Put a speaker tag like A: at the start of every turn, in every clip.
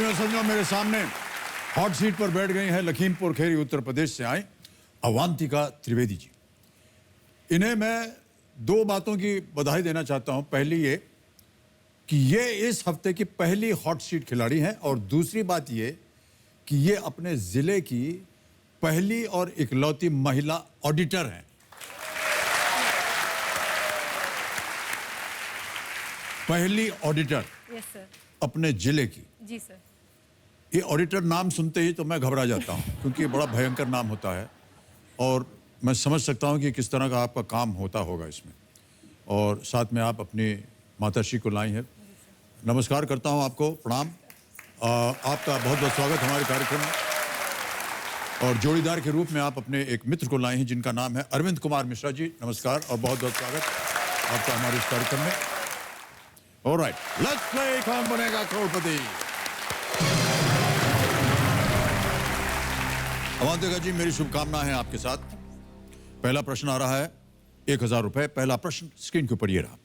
A: भाइयों सज्जनों, मेरे सामने हॉट सीट पर बैठ गई हैं लखीमपुर खेरी उत्तर प्रदेश से आए अवंतिका त्रिवेदी जी। इन्हें मैं दो बातों की बधाई देना चाहता हूं। पहली ये कि ये इस हफ्ते की पहली हॉट सीट खिलाड़ी हैं, और दूसरी बात ये कि ये अपने जिले की पहली और इकलौती महिला ऑडिटर हैं। पहली ऑडिटर
B: यस सर।
A: अपने जिले की।
B: जी सर।
A: ये ऑडिटर नाम सुनते ही तो मैं घबरा जाता हूँ, क्योंकि ये बड़ा भयंकर नाम होता है और मैं समझ सकता हूँ कि किस तरह का आपका काम होता होगा इसमें। और साथ में आप अपनी माताश्री को लाई हैं। नमस्कार करता हूँ आपको, प्रणाम। आपका बहुत बहुत स्वागत हमारे कार्यक्रम में। और जोड़ीदार के रूप में आप अपने एक मित्र को लाए हैं जिनका नाम है अरविंद कुमार मिश्रा जी। नमस्कार और बहुत बहुत स्वागत आपका हमारे इस कार्यक्रम में। ऑलराइट, लेट्स प्ले कौन बनेगा करोड़पति। अवंतिका जी, मेरी शुभकामनाएं हैं आपके साथ। पहला प्रश्न आ रहा है 1000 रुपए। पहला प्रश्न स्क्रीन के ऊपर ये रहा।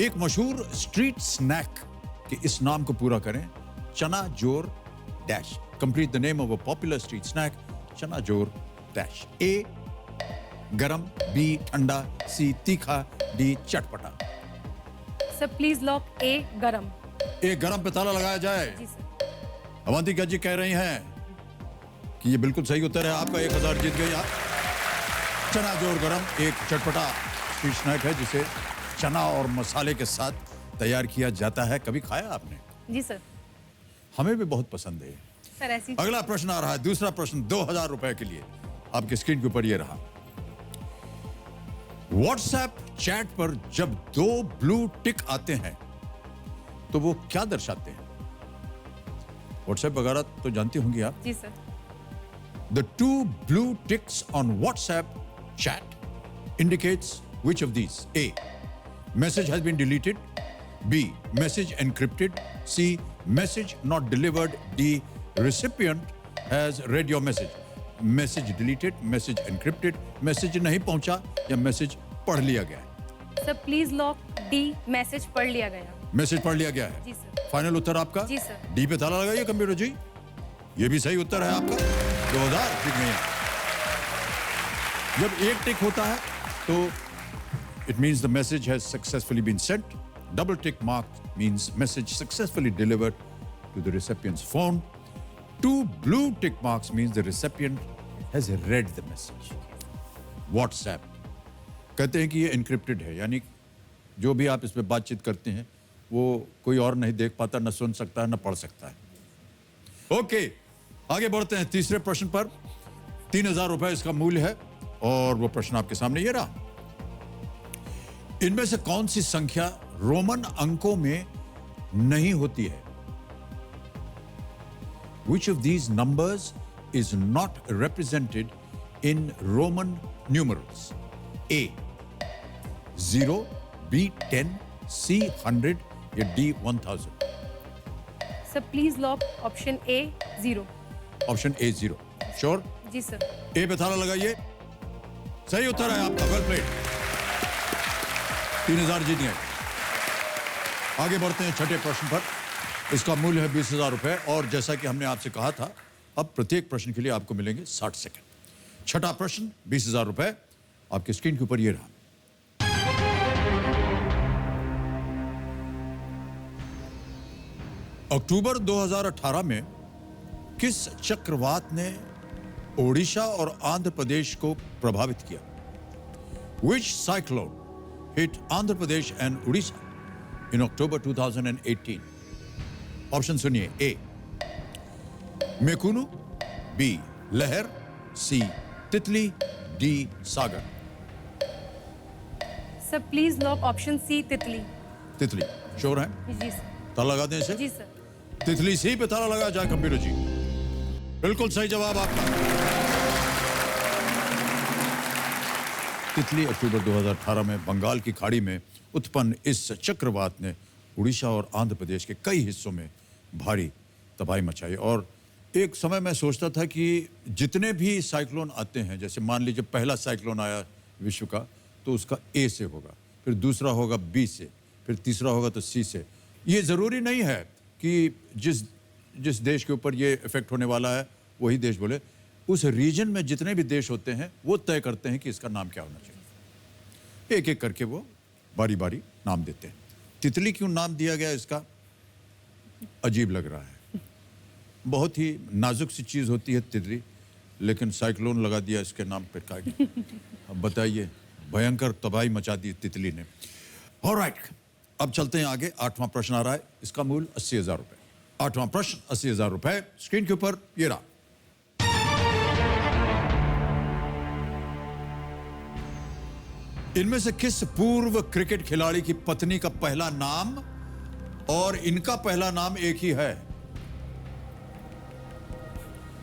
A: एक मशहूर स्ट्रीट स्नैक के इस नाम को पूरा करें। Chana jor dash. Complete the name of a popular street snack. Chana jor dash. ए गरम, बी ठंडा, सी तीखा, डी चटपटा।
B: सर प्लीज लॉक ए गरम।
A: ए गरम पे ताला लगाया जाए।
B: जी सर।
A: अवंतिका जी कह रही हैं कि ये बिल्कुल सही उत्तर है आपका। 1000 जीत गई आप। चना जोर गरम एक चटपटा स्ट्रीट स्नैक है जिसे चना और मसाले के साथ तैयार किया जाता है। कभी खाया आपने?
B: जी सर।
A: हमें भी बहुत पसंद है
B: सर ऐसी
A: अगला प्रश्न आ रहा है, दूसरा प्रश्न 2000 रुपए के लिए। आपके स्क्रीन के ऊपर ये रहा। व्हाट्सएप चैट पर जब 2 ब्लू टिक आते हैं तो वो क्या दर्शाते हैं? व्हाट्सएप वगैरह तो जानती होंगी आप।
B: जी sir.
A: The 2 blue ticks on WhatsApp chat indicates which of these? A. Message has been deleted. B. Message encrypted. C. Message not delivered. D. Recipient has read your message. Message deleted, message encrypted, message नहीं पहुंचा या message पढ़ लिया गया है।
B: Sir please lock D message पढ़ लिया गया।
A: मैसेज पढ़ लिया गया है।
B: जी सर।
A: फाइनल उत्तर आपका?
B: जी सर।
A: डी पे ताला लगाइए कंप्यूटर जी। ये भी सही उत्तर है आपका। 2000 जीत गए हैं। जब एक टिक होता है तो it means the message has successfully been sent. Double tick mark means message successfully delivered to the recipient's phone. 2 blue tick marks means the recipient has read the message. WhatsApp कहते हैं कि ये encrypted है, यानी जो भी आप इसमें बातचीत करते हैं वो कोई और नहीं देख पाता, न सुन सकता है, न पढ़ सकता है। ओके, आगे बढ़ते हैं तीसरे प्रश्न पर। 3000 रुपए इसका मूल्य है और वो प्रश्न आपके सामने ये रहा। इनमें से कौन सी संख्या रोमन अंकों में नहीं होती है? Which of these numbers is not represented in Roman numerals? A. 0, B. 10, C. 100 या D. 1000?
B: Sir please lock option A 0।
A: Option A 0। Sure?
B: जी सर।
A: ए पे ताला लगाइए। सही उत्तर है आपका। Well played. 3000 जीत गए। आगे बढ़ते हैं छठे प्रश्न पर। इसका मूल्य है 20000 रुपए और जैसा कि हमने आपसे कहा था, अब प्रत्येक प्रश्न के लिए आपको मिलेंगे 60 सेकंड। छठा प्रश्न 20000 रुपए आपके स्क्रीन के ऊपर ये रहा। अक्टूबर 2018 में किस चक्रवात ने ओडिशा और आंध्र प्रदेश को प्रभावित किया? Which cyclone hit Andhra Pradesh and Odisha in October 2018? Option सुनिए। A Mekunu, B Lahar, C Titli, D Sagar.
B: Sir please lock option C Titli.
A: Titli sure है?
B: जी सर।
A: ताला लगा दें इसे।
B: जी सर।
A: तितली सी पे ताला लगा जाए कंप्यूटर जी। बिल्कुल सही जवाब आपका। तितली अक्टूबर 2018 में बंगाल की खाड़ी में उत्पन्न इस चक्रवात ने उड़ीसा और आंध्र प्रदेश के कई हिस्सों में भारी तबाही मचाई। और एक समय मैं सोचता था कि जितने भी साइक्लोन आते हैं, जैसे मान लीजिए पहला साइक्लोन आया विश्व का तो उसका ए से होगा, फिर दूसरा होगा बी से, फिर तीसरा होगा तो सी से। ये ज़रूरी नहीं है कि जिस जिस देश के ऊपर ये इफेक्ट होने वाला है वही देश बोले। उस रीजन में जितने भी देश होते हैं वो तय करते हैं कि इसका नाम क्या होना चाहिए। एक एक करके वो बारी बारी नाम देते हैं। तितली क्यों नाम दिया गया इसका, अजीब लग रहा है। बहुत ही नाजुक सी चीज होती है तितली, लेकिन साइक्लोन लगा दिया इसके नाम पर। का अब बताइए, भयंकर तबाही मचा दी तितली ने। ऑलराइट, अब चलते हैं आगे। 8वां प्रश्न आ रहा है, इसका मूल्य 80,000 रुपए। 8वां प्रश्न 80,000 रुपए। स्क्रीन के ऊपर ये रहा। इनमें से किस पूर्व क्रिकेट खिलाड़ी की पत्नी का पहला नाम और इनका पहला नाम एक ही है?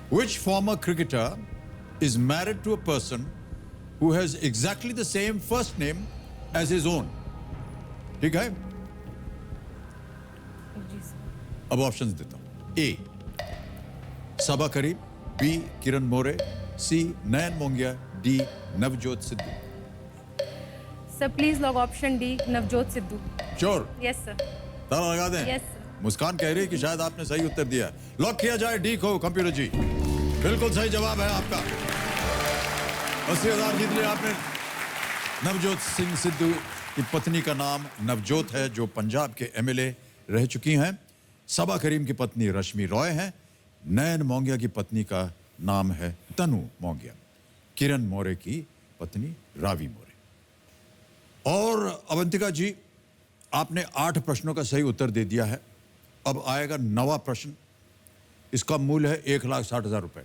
A: Which former cricketer is married to a person who has exactly the same first name as his own? ठीक है,
B: जी सर।
A: अब ऑप्शंस देता हूं। A Saba Karim, B Kiran More, C Nayan Mongia, D Navjot Sidhu.
B: Sir please lock option D, Navjot Sidhu.
A: Sure?
B: Yes sir.
A: ताला लगा दें?
B: Yes sir.
A: मुस्कान कह रही है कि शायद आपने सही उत्तर दिया। लॉक किया जाए डी को कंप्यूटर जी। बिल्कुल सही जवाब है आपका। 80,000 जीत लिया आपने। नवजोत सिंह सिद्धू की पत्नी का नाम नवजोत है, जो पंजाब के एमएलए रह चुकी हैं। सबा करीम की पत्नी रश्मि रॉय हैं। नयन मोंगिया की पत्नी का नाम है तनु मोंगिया। किरण मोरे की पत्नी रावी मोरे। और अवंतिका जी, आपने 8 प्रश्नों का सही उत्तर दे दिया है। अब आएगा 9वां प्रश्न। इसका मूल्य है 1,60,000 रुपए।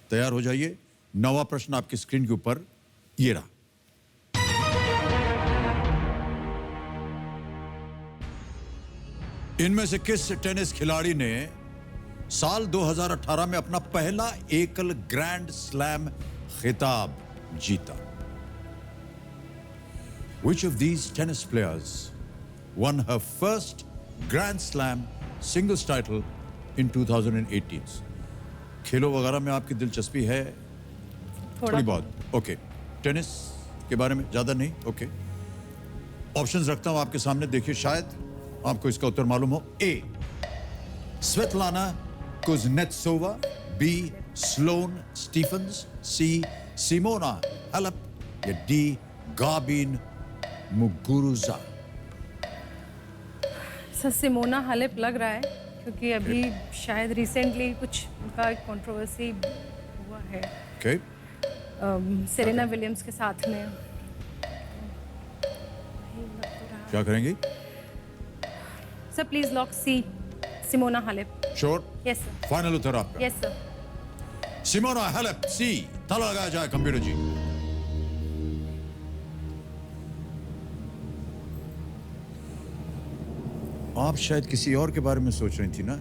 A: तैयार हो जाइए। 9वां प्रश्न आपकी स्क्रीन के ऊपर ये रहा। इनमें से किस टेनिस खिलाड़ी ने साल 2018 में अपना पहला एकल ग्रैंड स्लैम खिताब जीता? Which of these tennis players won her first Grand Slam singles title in 2018? खेलों वगैरह में आपकी दिलचस्पी है? थोड़ी बहुत। ओके, टेनिस के बारे में ज्यादा नहीं। ओके, ऑप्शंस रखता हूं आपके सामने, देखिए शायद आपको इसका उत्तर मालूम हो। A Svetlana Kuznetsova, B Sloane Stephens, C Simona Halep, या D Garbine Muguruza.
B: Sir Simona Halep लग रहा है, क्योंकि अभी शायद रिसेंटली कुछ उनका कंट्रोवर्सी हुआ है
A: ओके,
B: सेरेना विलियम्स के साथ में।
A: क्या करेंगी?
B: Sir please lock C, Simona Halep.
A: Sure?
B: Yes sir.
A: Final उत्तर आपका?
B: Yes sir.
A: Simona Halep, C. ताला लगाया जाए कंप्यूटर जी। आप शायद किसी और के बारे में सोच रही थी ना?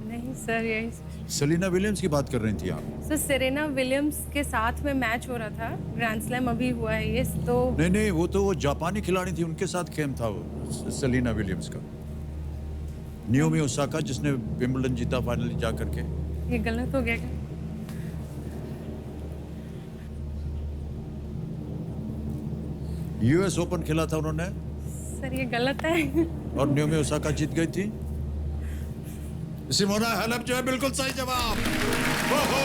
B: नहीं सर, यही
A: सेलिना विलियम्स की बात कर रही थी आप?
B: सर सेरेना विलियम्स के साथ में मैच हो रहा था, ग्रैंड स्लैम अभी हुआ है ये तो।
A: नहीं, वो तो वो जापानी खिलाड़ी थी, उनके साथ गेम था वो सेलिना विलियम्स का। नाओमी ओसाका, जिसने विंबलडन जीता फाइनली जा करके।
B: ये गलत हो गया क्या?
A: यूएस ओपन खेला था उन्होंने
B: सर ये गलत है।
A: और नाओमी ओसाका जीत गई थी। सिमोना हालेप जो है बिल्कुल सही जवाब। ओहो,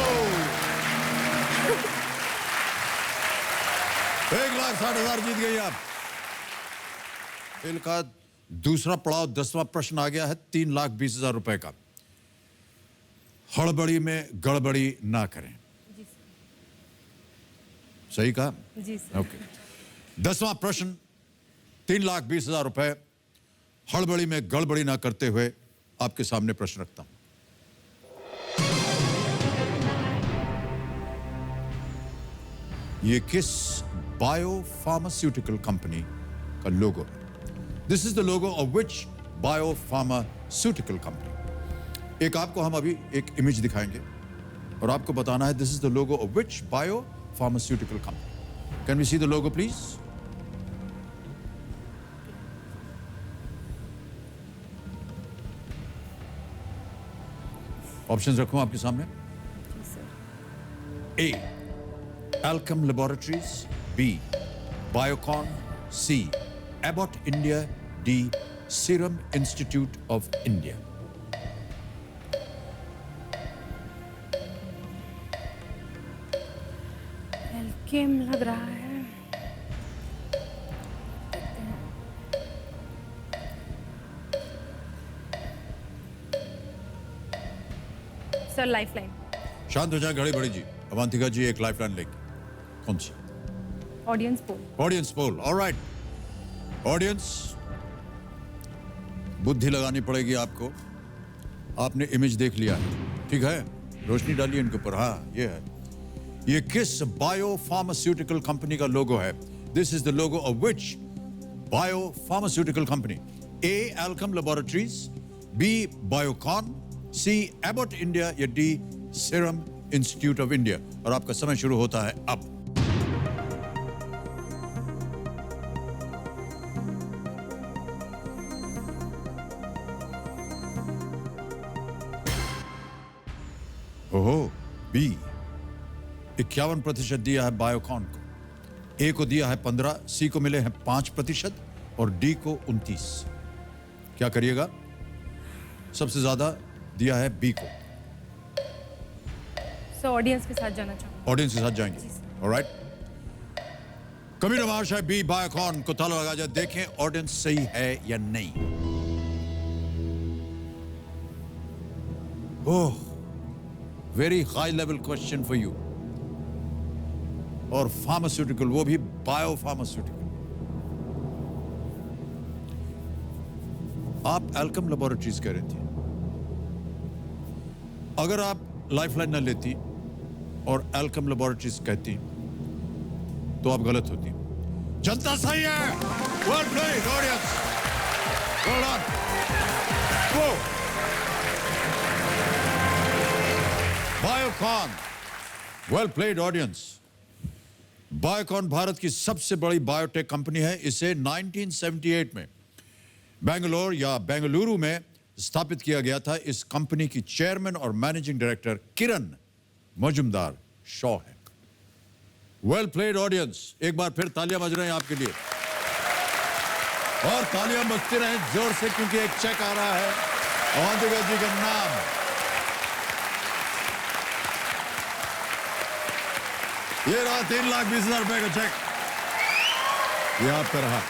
A: 1,60,000 जीत गई आप। खेल का दूसरा पड़ाव 10वां प्रश्न आ गया है 3,20,000 रुपए का। हड़बड़ी में गड़बड़ी ना करें।
B: जी सर।
A: सही कहा?
B: जी सर।
A: ओके, 10वां प्रश्न 3,20,000 रुपए। हड़बड़ी में गड़बड़ी ना करते हुए आपके सामने प्रश्न रखता हूं। ये किस बायो फार्मास्यूटिकल कंपनी का लोगो है? This is the logo of which bio pharmaceutical company. एक आपको हम अभी एक इमेज दिखाएंगे और आपको बताना है this is the logo of which bio pharmaceutical company. Can we see the logo please? Options रखूं आपके सामने। A Alchem Laboratories, B Biocon, C Abbott India, D Serum Institute of India।
B: Game लग रहा है। Sir lifeline.
A: शांत हो जाए घड़ी बड़ी जी। अवंतिका जी एक लाइफलाइन लेंगे। कौन सी?
B: Audience poll.
A: Audience poll. Alright, audience, बुद्धि लगानी पड़ेगी आपको। आपने इमेज देख लिया है, ठीक है? रोशनी डालिए इनके ऊपर। हाँ, ये है। ये किस बायो फार्मास्यूटिकल कंपनी का लोगो है? This is the logo of which bio pharmaceutical company? A Alkem laboratories, B Biocon, C Abbott India या D Serum Institute of India. और आपका समय शुरू होता है अब। ओहो, बी 51% दिया है बायोकॉन को, ए को दिया है 15, सी को मिले हैं 5% और डी को 29। क्या करिएगा? सबसे ज्यादा दिया है बी को।
B: सर ऑडियंस के साथ जाना चाहूँगा।
A: ऑडियंस के साथ जाएंगे। ऑलराइट, कबीर नवाज है बी बायोकॉन को ताला लगा जाए। देखें ऑडियंस सही है या नहीं। Oh, very high level question for you. और फार्मास्यूटिकल, वो भी बायो फार्मास्यूटिकल। आप एल्कम लेबोरेटरीज कह रही थी। अगर आप लाइफलाइन न लेती और एल्कम लेबोरेटरीज कहती तो आप गलत होती। जनता सही है। Well played audience, well done. वो Biocon, well played audience. Biocon Bharat की सबसे बड़ी बायोटेक कंपनी है। इसे 1978 में बेंगलोर या बेंगलुरु में स्थापित किया गया था। इस कंपनी की चेयरमैन और मैनेजिंग डायरेक्टर किरण मजुमदार शॉ है। Well played audience. एक बार फिर तालियां बज रहे हैं आपके लिए, और तालियां बजती रहें जोर से, क्योंकि एक चेक आ रहा है अवंतिका जी का नाम। ये रहा 3,20,000 रुपए का चेक। ये आपका रहा।